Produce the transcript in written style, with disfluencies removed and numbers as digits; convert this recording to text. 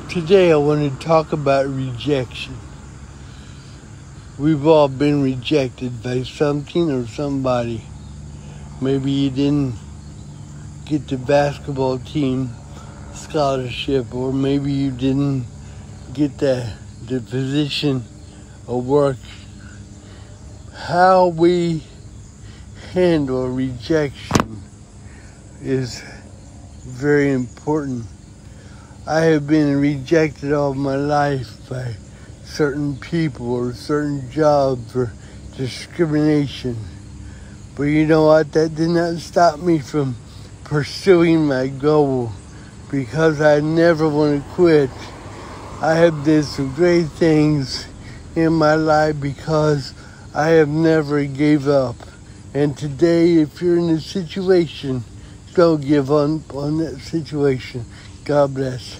Today I want to talk about rejection. We've all been rejected by something or somebody. Maybe you didn't get the basketball team scholarship, or maybe you didn't get the position of work. How we handle rejection is very important. I have been rejected all my life by certain people or certain jobs or discrimination. But you know what? That did not stop me from pursuing my goal, because I never want to quit. I have did some great things in my life because I have never gave up. And today, if you're in a situation, don't give up on that situation. God bless.